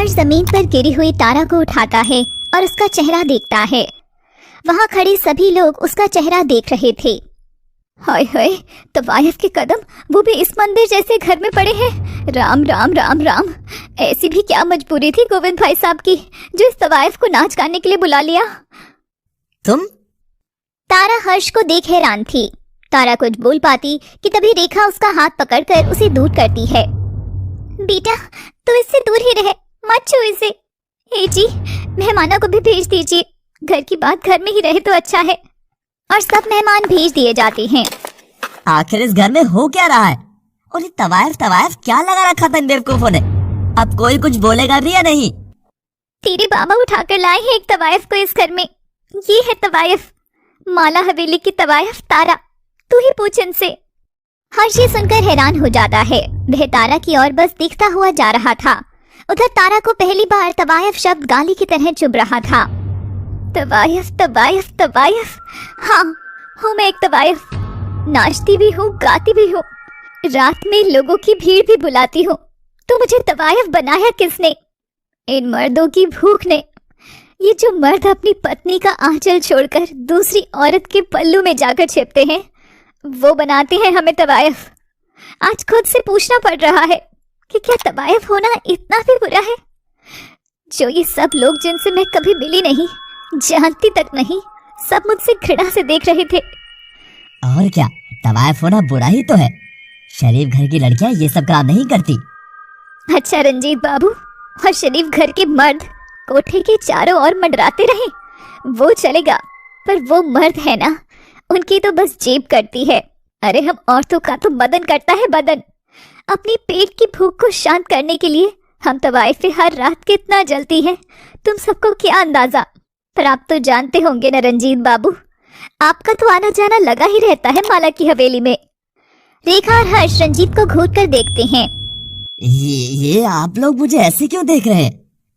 हर्ष जमीन पर गिरी हुई तारा को उठाता है और उसका चेहरा देखता है। वहाँ खड़े सभी लोग उसका चेहरा देख रहे थे। हाय हाय, तवायफ के कदम, वो भी इस मंदिर जैसे घर में पड़े हैं। राम राम राम राम। ऐसी भी क्या मजबूरी थी गोविंद भाई साहब की, जो इस तवायफ को नाच गाने के लिए बुला लिया। तुम? तारा हर्ष को देख हैरान थी। तारा कुछ बोल पाती कि तभी रेखा उसका हाथ पकड़कर उसे दूर करती है। बेटा, तू इससे दूर ही रहे, मत छू इसे। हे जी, मेहमानों को भी भेज दीजिए, घर की बात घर में ही रहे तो अच्छा है। और सब मेहमान भेज दिए जाते हैं। आखिर इस घर में हो क्या रहा है? और ये तवायफ क्या लगा रखा था इन बेवकूफों ने? अब कोई कुछ बोलेगा भी या नहीं? तेरे बाबा उठाकर लाए हैं एक तवायफ को इस घर में। ये है तवायफ, माला हवेली की तवायफ तारा। तू ही पूछ इनसे। हर्ष ये सुनकर हैरान हो जाता है। वह तारा की ओर बस देखता हुआ जा रहा था। उधर तारा को पहली बार तवायफ शब्द गाली की तरह चुभ रहा था। तवायफ तवायफ तवायफ, हाँ हूँ मैं एक तवायफ। नाचती भी हूँ, गाती भी हूँ, रात में लोगों की भीड़ भी बुलाती हूँ। तो मुझे तवायफ बनाया किसने? इन मर्दों की भूख ने। ये जो मर्द अपनी पत्नी का आंचल छोड़कर दूसरी औरत के पल्लू में जाकर छिपते हैं, वो बनाते हैं हमें तवायफ। आज खुद से पूछना पड़ रहा है कि क्या तवायफ होना इतना भी बुरा है? जो ये सब लोग जिनसे मैं कभी मिली नहीं, जानती तक नहीं, सब मुझसे घृणा से देख रहे थे। और क्या, तवायफ होना बुरा ही तो है। शरीफ घर की लड़कियां ये सब काम नहीं करती। अच्छा रंजीत बाबू, और शरीफ घर के मर्द कोठे के चारों ओर मंडराते रहे, वो चलेगा, पर वो मर्द है ना, उनकी तो बस जेब करती है। अरे हम औरतों का तो बदन करता है, बदन। अपनी पेट की भूख को शांत करने के लिए हम तवायफे हर रात कितना जलती है, तुम सबको क्या अंदाजा। पर आप तो जानते होंगे न रंजीत बाबू, आपका तो आना जाना लगा ही रहता है माला की हवेली में। रेखा और हर्ष रंजीत को घूर कर देखते हैं। ये आप लोग मुझे ऐसे क्यों देख रहे हैं?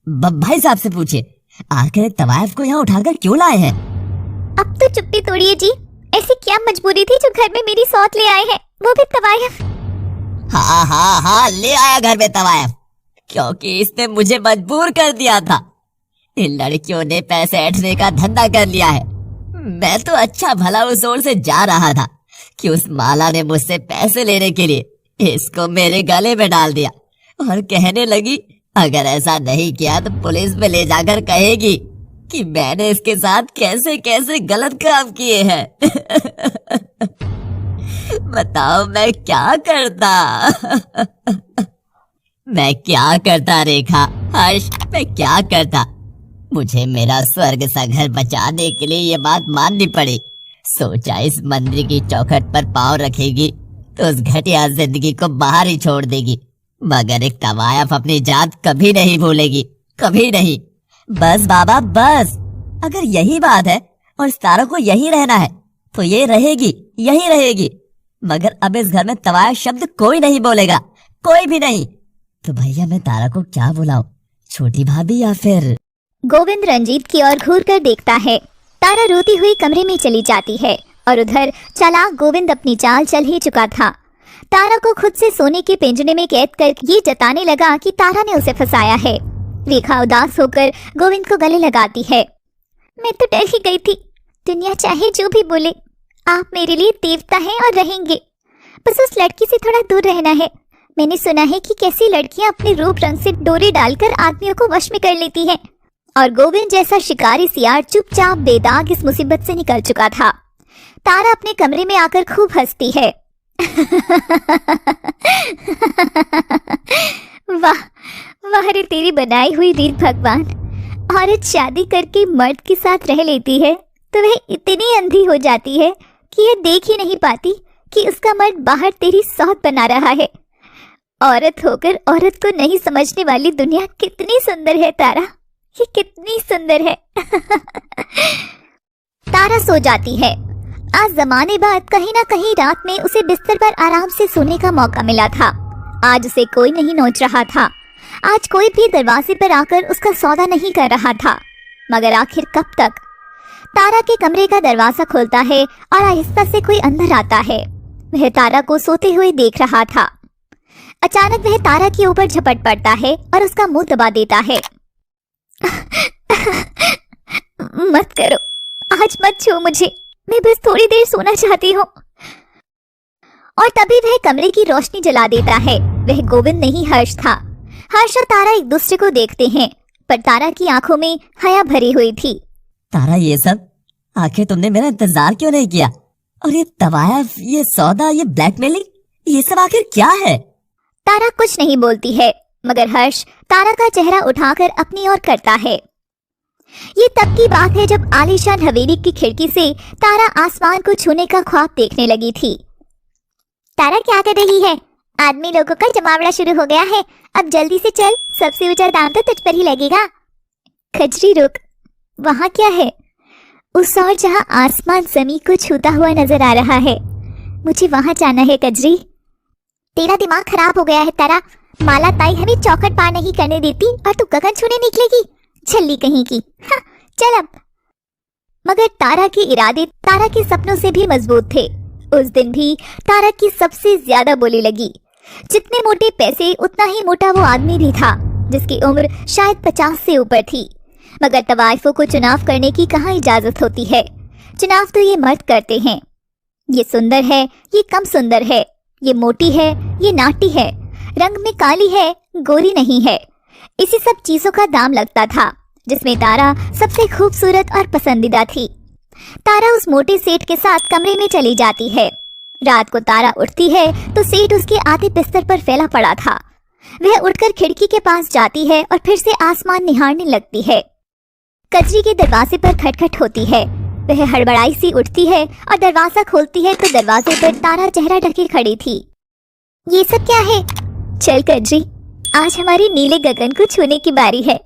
भाई साहब से पूछिए, आखिर तवायफ को यहाँ उठाकर क्यों लाए हैं? अब तो चुप्पी तोड़िए जी। ऐसी क्या मजबूरी थी जो घर में मेरी सौत ले आए हैं, वो भी तवायफ? हाँ, ले आया घर में तवायफ, क्योंकि इसने मुझे मजबूर कर दिया था। इन लड़कियों ने पैसे ऐंठने का धंधा कर लिया है। मैं तो अच्छा भला उस ओर से जा रहा था कि उस माला ने मुझसे पैसे लेने के लिए इसको मेरे गले में डाल दिया और कहने लगी अगर ऐसा नहीं किया तो पुलिस में ले जाकर कहेगी कि मैंने इसके साथ कैसे कैसे गलत काम किए हैं। बताओ मैं क्या करता? मैं क्या करता रेखा, हर्ष, मैं क्या करता? मुझे मेरा स्वर्ग सा घर बचाने के लिए ये बात माननी पड़ी। सोचा इस मंदिर की चौखट पर पाँव रखेगी तो उस घटिया जिंदगी को बाहर ही छोड़ देगी, मगर एक तवायफ अपनी जात कभी नहीं भूलेगी, कभी नहीं। बस बाबा बस, अगर यही बात है और तारा को यही रहना है तो ये रहेगी, यही रहेगी। मगर अब इस घर में तवायफ शब्द कोई नहीं बोलेगा, कोई भी नहीं। तो भैया मैं तारा को क्या बुलाऊं, छोटी भाभी या फिर? गोविंद रंजीत की ओर घूर कर देखता है। तारा रोती हुई कमरे में चली जाती है और उधर चालाक गोविंद अपनी चाल चल ही चुका था। तारा को खुद से सोने के पिंजरे में कैद कर ये जताने लगा कि तारा ने उसे फंसाया है। रेखा उदास होकर गोविंद को गले लगाती है। मैं तो डर ही गई थी, दुनिया चाहे जो भी बोले, आप मेरे लिए देवता हैं और रहेंगे। बस उस लड़की से थोड़ा दूर रहना है। मैंने सुना है कि कैसी लड़कियां अपने रूप रंग से डोरे डालकर आदमियों को वश में कर लेती हैं। और गोविंद जैसा शिकारी सियार चुपचाप बेदाग इस मुसीबत से निकल चुका था। तारा अपने कमरे में आकर खूब हंसती है। वाह वाह रे तेरी बनाई हुई रीत भगवान। औरत शादी करके मर्द के साथ रह लेती है तो वह इतनी अंधी हो जाती है कि यह देख ही नहीं पाती कि उसका मर्द बाहर तेरी सौत बना रहा है। औरत होकर औरत को नहीं समझने वाली दुनिया कितनी सुंदर है तारा, ये कितनी सुंदर है। तारा सो जाती है। आज जमाने बाद कहीं ना कहीं रात में उसे बिस्तर पर आराम से सोने का मौका मिला था। आज उसे कोई नहीं नोच रहा था। आज कोई भी दरवाजे पर आकर उसका सौदा नहीं कर रहा था। मगर आखिर कब तक? तारा के कमरे का दरवाजा खुलता है और आहिस्ता से कोई अंदर आता है। वह तारा को सोते हुए देख रहा था। अचानक वह तारा के ऊपर झपट पड़ता है और उसका मुंह दबा देता है। मत करो, आज मत छू मुझे, मैं बस थोड़ी देर सोना चाहती हूँ। और तभी वह कमरे की रोशनी जला देता है। वह गोविंद नहीं, हर्ष था। हर्ष और तारा एक दूसरे को देखते हैं, पर तारा की आंखों में हया भरी हुई थी। तारा, ये सब आखिर तुमने मेरा इंतजार क्यों नहीं किया? और ये तवायफ, ये सौदा, ये ब्लैकमेलिंग, ये सब आखिर क्या है? तारा कुछ नहीं बोलती है, मगर हर्ष तारा का चेहरा उठाकर अपनी ओर करता है। ये तब की बात है जब आलीशान हवेली की खिड़की से तारा आसमान को छूने का ख्वाब देखने लगी थी। तारा, क्या कर रही है? आदमी लोगों का जमावड़ा शुरू हो गया है, अब जल्दी से चल, सबसे ऊंचा दाम तो तुझ पर ही लगेगा। खजरी, रुक, वहाँ क्या है? उस ओर जहाँ आसमान जमीन को छूता हुआ नजर आ रहा है, मुझे वहाँ जाना है। कजरी, तेरा दिमाग खराब हो गया है तारा। माला ताई हमें चौखट पार नहीं करने देती और तू गगन छूने निकलेगी, छल्ली कहीं की। हाँ, चल अब। मगर तारा के इरादे तारा के सपनों से भी मजबूत थे। उस दिन भी तारा की सबसे ज्यादा बोली लगी। जितने मोटे पैसे, उतना ही मोटा वो आदमी भी था, जिसकी उम्र शायद 50 से ऊपर थी। मगर तवाइफों को चुनाव करने की कहाँ इजाजत होती है? चुनाव तो ये मर्द करते हैं। ये सुंदर है, ये कम सुंदर है, ये मोटी है, ये नाटी है, रंग में काली है, गोरी नहीं है। इसी सब चीजों का दाम लगता था, जिसमें तारा सबसे खूबसूरत और पसंदीदा थी। तारा उस मोटे सेठ के साथ कमरे में चली जाती है। रात को तारा उठती है तो सेठ उसके आधे बिस्तर पर फैला पड़ा था। वह उठकर खिड़की के पास जाती है और फिर से आसमान निहारने लगती है। कजरी के दरवाजे पर खटखट होती है। वह हड़बड़ाई सी उठती है और दरवाजा खोलती है तो दरवाजे पर तारा चेहरा ढके खड़ी थी। ये सब क्या है? चल कजरी, आज हमारी नीले गगन को छूने की बारी है।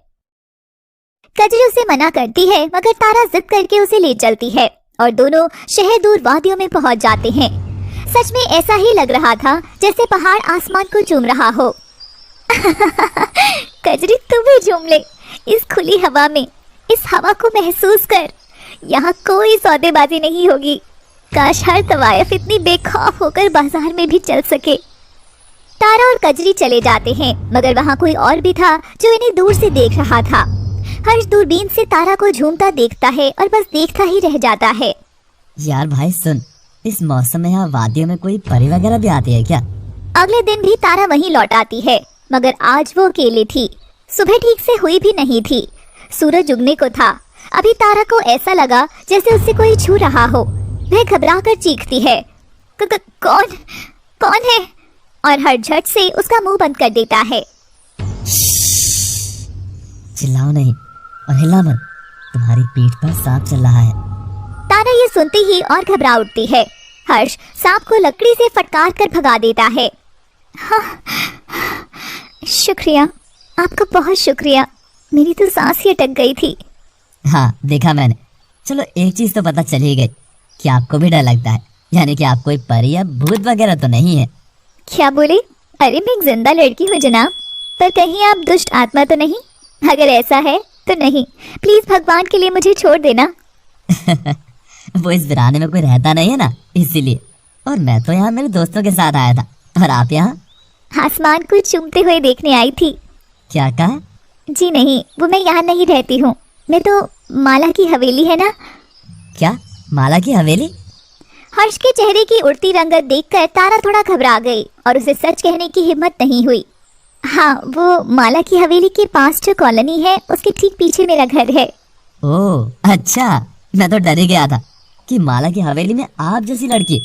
कजरी उसे मना करती है, मगर तारा जिद करके उसे ले चलती है और दोनों शहर दूर वादियों में पहुंच जाते हैं। सच में ऐसा ही लग रहा था जैसे पहाड़ आसमान को चूम रहा हो। कजरी, तू भी झूम ले इस खुली हवा में, इस हवा को महसूस कर। यहाँ कोई सौदेबाजी नहीं होगी। काश हर तवायफ इतनी बेखौफ होकर बाजार में भी चल सके। तारा और कजरी चले जाते हैं, मगर वहाँ कोई और भी था जो इन्हें दूर से देख रहा था। हर्ष दूरबीन से तारा को झूमता देखता है और बस देखता ही रह जाता है। यार भाई सुन, इस मौसम में यहाँ वादियों में कोई परी वगैरह भी आती है क्या? अगले दिन भी तारा वहीं लौट आती है, मगर आज वो अकेली थी। सुबह ठीक से हुई भी नहीं थी, सूरज उगने को था। अभी तारा को ऐसा लगा जैसे उससे कोई छू रहा हो। वह घबराकर चीखती है, कौन कौन है? और हर झट से उसका मुंह बंद कर देता है। चिल्लाओ नहीं और हिला मत, तुम्हारी पीठ पर सांप चल रहा है। तारा ये सुनते ही और घबरा उठती है। हर्ष सांप को लकड़ी से फटकार कर भगा देता है। हाँ, शुक्रिया, आपका बहुत शुक्रिया, मेरी तो सांस ही अटक गई थी। हाँ, देखा मैंने। चलो एक चीज तो पता चल ही गई कि आपको भी डर लगता है, यानी कि आप कोई परी या भूत वगैरह तो नहीं है। क्या बोले? अरे मैं एक जिंदा लड़की हूँ जनाब, पर कहीं आप दुष्ट आत्मा तो नहीं? अगर ऐसा है तो नहीं, प्लीज भगवान के लिए मुझे छोड़ देना। वो इस वीराने में कोई रहता नहीं है ना, इसीलिए। और मैं तो यहाँ मेरे दोस्तों के साथ आया था, और आप यहाँ? आसमान को चूमते हुए देखने आई थी। क्या कहा? जी नहीं, वो मैं यहाँ नहीं रहती हूँ, मैं तो माला की हवेली है ना। क्या, माला की हवेली? हर्ष के चेहरे की उड़ती रंगत देखकर तारा थोड़ा घबरा गई और उसे सच कहने की हिम्मत नहीं हुई। हाँ, वो माला की हवेली के पास जो कॉलोनी है, उसके ठीक पीछे मेरा घर है। ओह अच्छा, मैं तो डर ही गया था कि माला की हवेली में आप जैसी लड़की,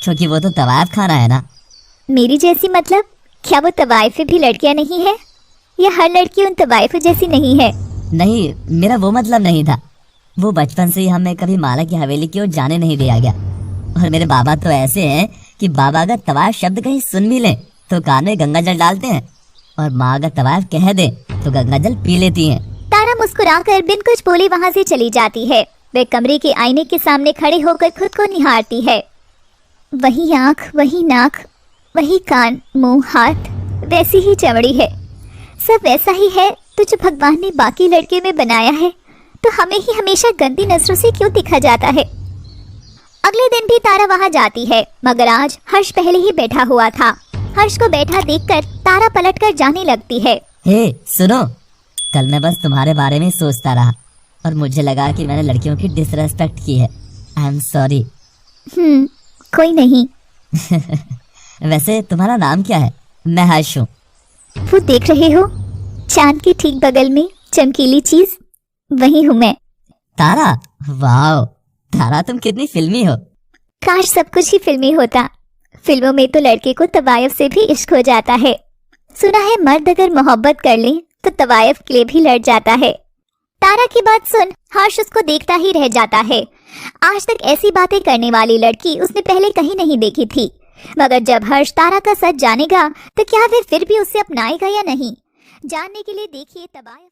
क्योंकि वो तो तवायफ खाना है ना। मेरी जैसी मतलब? क्या वो तवायफे भी लड़कियां नहीं है, या हर लड़की उन तवायफों जैसी नहीं है? नहीं, मेरा वो मतलब नहीं था। वो बचपन से ही हमें कभी माला की हवेली की ओर जाने नहीं दिया गया। और मेरे बाबा तो ऐसे हैं कि बाबा अगर तवायफ शब्द कहीं सुन भी ले तो कान में गंगा जल डालते हैं, और माँ अगर तवायफ कह दे तो गंगा जल पी लेती हैं। तारा मुस्कुराकर बिन कुछ बोले वहाँ से चली जाती है। वह कमरे के आईने के सामने खड़े होकर खुद को निहारती है। वही आँख, वही नाक, वही कान, मुंह, हाथ, वैसी ही चमड़ी है, सब वैसा ही है। तो जो भगवान ने बाकी लड़के में बनाया है, तो हमें ही हमेशा गंदी नजरों से क्यों देखा जाता है? अगले दिन भी तारा वहाँ जाती है, मगर आज हर्ष पहले ही बैठा हुआ था। हर्ष को बैठा देखकर तारा पलटकर जाने लगती है। हे सुनो, कल मैं बस तुम्हारे बारे में सोचता रहा और मुझे लगा कि मैंने लड़कियों की डिसरेस्पेक्ट की है। I am sorry. कोई नहीं। वैसे तुम्हारा नाम क्या है? मैं हर्ष हूँ। वो देख रहे हो चांद के ठीक बगल में चमकीली चीज, वही हूँ मैं। तारा? वाह तारा, तुम कितनी फिल्मी हो। काश सब कुछ ही फिल्मी होता। फिल्मों में तो लड़के को तवायफ से भी इश्क हो जाता है। सुना है मर्द अगर मोहब्बत कर ले तो तवायफ के लिए भी लड़ जाता है। तारा की बात सुन हर्ष उसको देखता ही रह जाता है। आज तक ऐसी बातें करने वाली लड़की उसने पहले कहीं नहीं देखी थी, मगर जब हर्ष तारा का सच जानेगा तो क्या वे फिर भी उसे अपनाएगा या नहीं, जानने के लिए देखिए तवायफ।